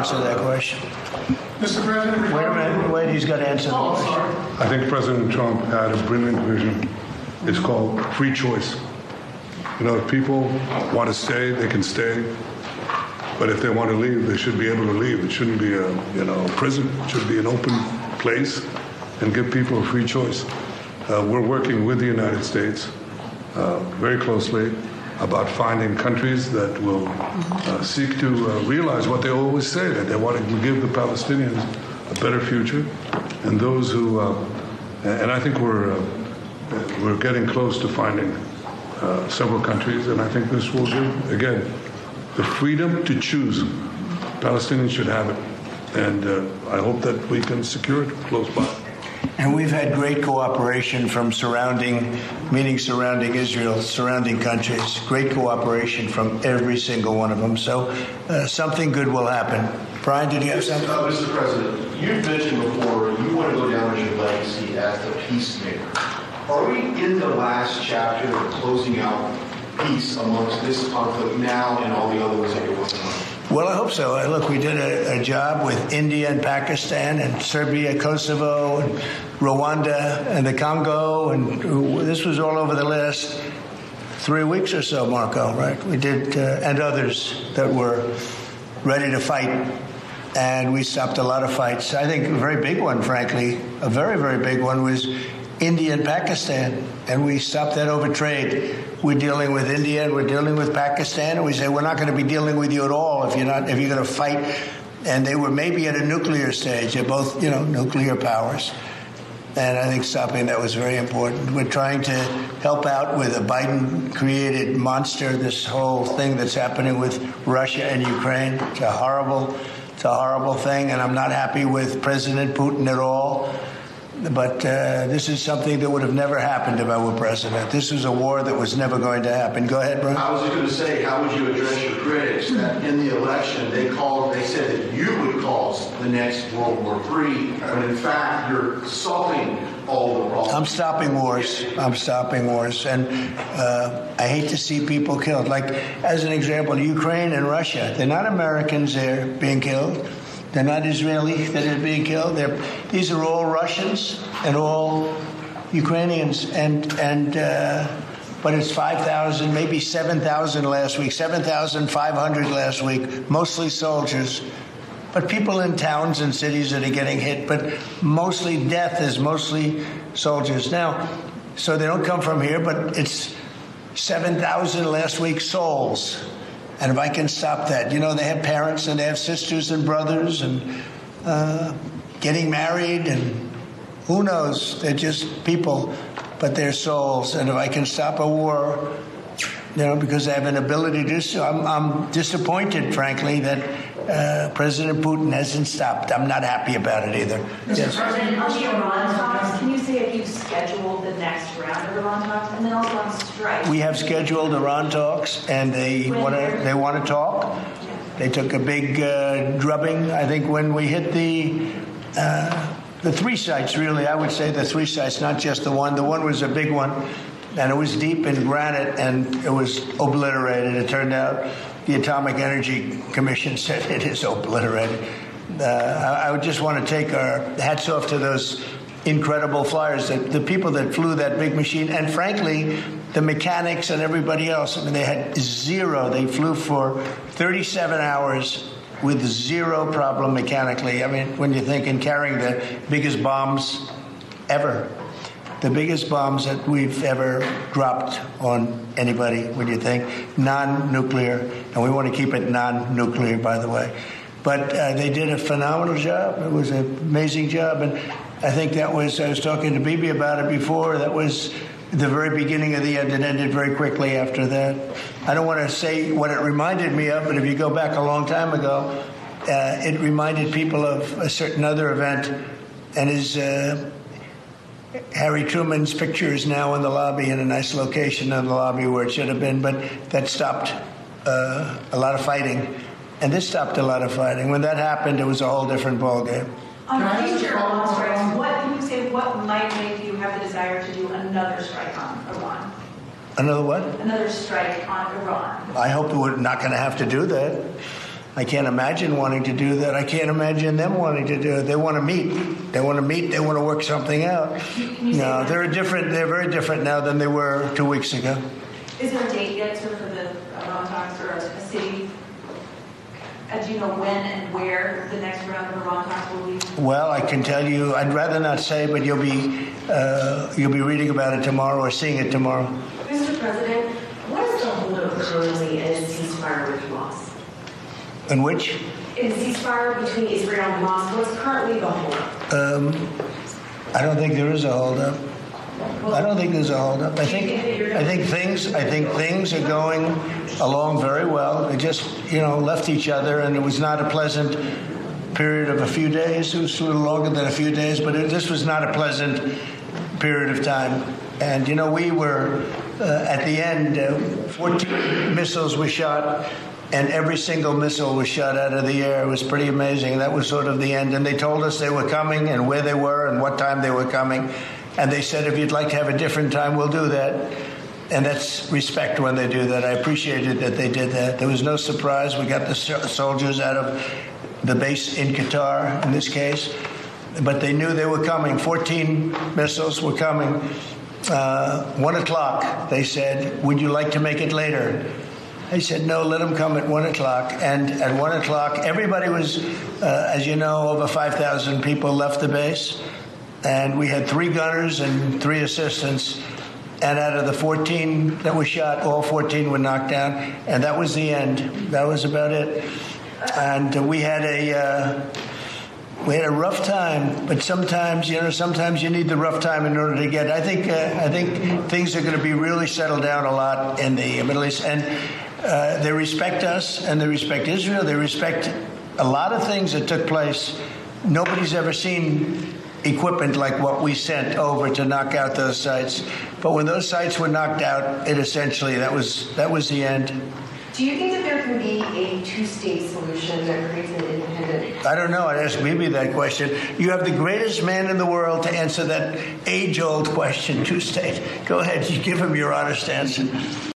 answer that question. Mr. President, wait a minute. Wait, he's got to answer the question. I think President Trump had a brilliant vision. It's called free choice. You know, if people want to stay, they can stay. But if they want to leave, they should be able to leave. It shouldn't be a prison. It should be an open place and give people a free choice. We're working with the United States very closely about finding countries that will seek to realize what they always say, that they want to give the Palestinians a better future, and those who, and I think we're getting close to finding several countries, and I think this will give, again, the freedom to choose. Palestinians should have it, and I hope that we can secure it close by. And we've had great cooperation from surrounding Israel, surrounding countries, great cooperation from every single one of them. So something good will happen. Brian, did you have something? Mr. President, you've mentioned before you want to go down as your legacy as the peacemaker. Are we in the last chapter of closing out peace amongst this conflict now and all the other ones that you're working on? Well, I hope so. Look, we did a job with India and Pakistan and Serbia, Kosovo, and Rwanda, and the Congo, and this was all over the last 3 weeks or so, Marco, right? We did, and others that were ready to fight, and we stopped a lot of fights. I think a very big one, frankly, a very, very big one was India and Pakistan, and we stopped that over trade. We're dealing with India and we're dealing with Pakistan, and we say we're not going to be dealing with you at all if you're going to fight. And they were maybe at a nuclear stage. They're both, nuclear powers. And I think stopping that was very important. We're trying to help out with a Biden-created monster, this whole thing that's happening with Russia and Ukraine. It's a horrible thing, and I'm not happy with President Putin at all. But this is something that would have never happened if I were president. This was a war that was never going to happen. Go ahead, Brian. I was just going to say, how would you address your critics that in the election they said that you would cause the next World War III, when in fact you're solving all the problems? I'm stopping wars. And I hate to see people killed. Like, as an example, Ukraine and Russia, they're not Americans there being killed. They're not Israeli that are being killed. These are all Russians and all Ukrainians. But it's 5,000, maybe 7,000 last week, 7,500 last week, mostly soldiers. But people in towns and cities that are getting hit. But mostly death is mostly soldiers. Now, so they don't come from here, but it's 7,000 last week souls. And if I can stop that, they have parents and they have sisters and brothers and getting married and who knows, they're just people, but they're souls. And if I can stop a war, because I have an ability to do so, I'm disappointed, frankly, that President Putin hasn't stopped. I'm not happy about it either. Mr. President, on the Iran talks, can you say if you've scheduled the next round of Iran talks, and then also on strike? We have scheduled Iran talks, and they want to talk. They took a big drubbing, I think, when we hit the 3 sites. Really, I would say the 3 sites, not just the one. The one was a big one, and it was deep in granite, and it was obliterated. It turned out the Atomic Energy Commission said it is obliterated. I would just want to take our hats off to those incredible flyers, the people that flew that big machine, and frankly, the mechanics and everybody else. I mean, they had zero. They flew for 37 hours with zero problem mechanically. I mean, when you think in carrying the biggest bombs ever, the biggest bombs that we've ever dropped on anybody, when you think, non-nuclear, and we want to keep it non-nuclear, by the way. But they did a phenomenal job. It was an amazing job, and I think I was talking to Bibi about it before, that was the very beginning of the end. It ended very quickly after that. I don't want to say what it reminded me of, but if you go back a long time ago, it reminded people of a certain other event, and Harry Truman's picture is now in the lobby, in a nice location in the lobby where it should have been, but that stopped a lot of fighting. And this stopped a lot of fighting. When that happened, it was a whole different ballgame. On future Iran strikes, what might make you have the desire to do another strike on Iran? Another what? Another strike on Iran. I hope we're not going to have to do that. I can't imagine wanting to do that. I can't imagine them wanting to do it. They want to meet. They want to meet. They want to work something out. No, they're different. They're very different now than they were 2 weeks ago. Is there a date yet for the Iran talks or a city? Do you know when and where the next round of Iran talks will be? Well, I can tell you. I'd rather not say, but you'll be reading about it tomorrow or seeing it tomorrow. Mr. President, what is the holdup currently in a ceasefire with Hamas? In which? In the ceasefire between Israel and Hamas, what's currently the holdup? I don't think there is a holdup. I don't think there's a holdup. I think things are going along very well. They just, left each other, and it was not a pleasant period of a few days. It was a little longer than a few days, but this was not a pleasant period of time. And we were at the end, 14 missiles were shot. And every single missile was shot out of the air. It was pretty amazing. That was sort of the end. And they told us they were coming and where they were and what time they were coming. And they said, if you'd like to have a different time, we'll do that. And that's respect when they do that. I appreciated that they did that. There was no surprise. We got the soldiers out of the base in Qatar, in this case. But they knew they were coming. 14 missiles were coming. 1 o'clock, they said, would you like to make it later? I said, no, let them come at 1 o'clock. And at 1 o'clock, everybody was, as you know, over 5,000 people left the base. And we had 3 gunners and 3 assistants. And out of the 14 that were shot, all 14 were knocked down. And that was the end. That was about it. And we had a rough time. But sometimes, sometimes you need the rough time in order to get. I think things are going to be really settled down a lot in the Middle East. And they respect us, and they respect Israel. They respect a lot of things that took place. Nobody's ever seen equipment like what we sent over to knock out those sites. But when those sites were knocked out, that was the end. Do you think that there can be a 2-state solution that creates an independent? I don't know. I'd ask Bibi that question. You have the greatest man in the world to answer that age-old question, 2-state. Go ahead. You give him your honest answer.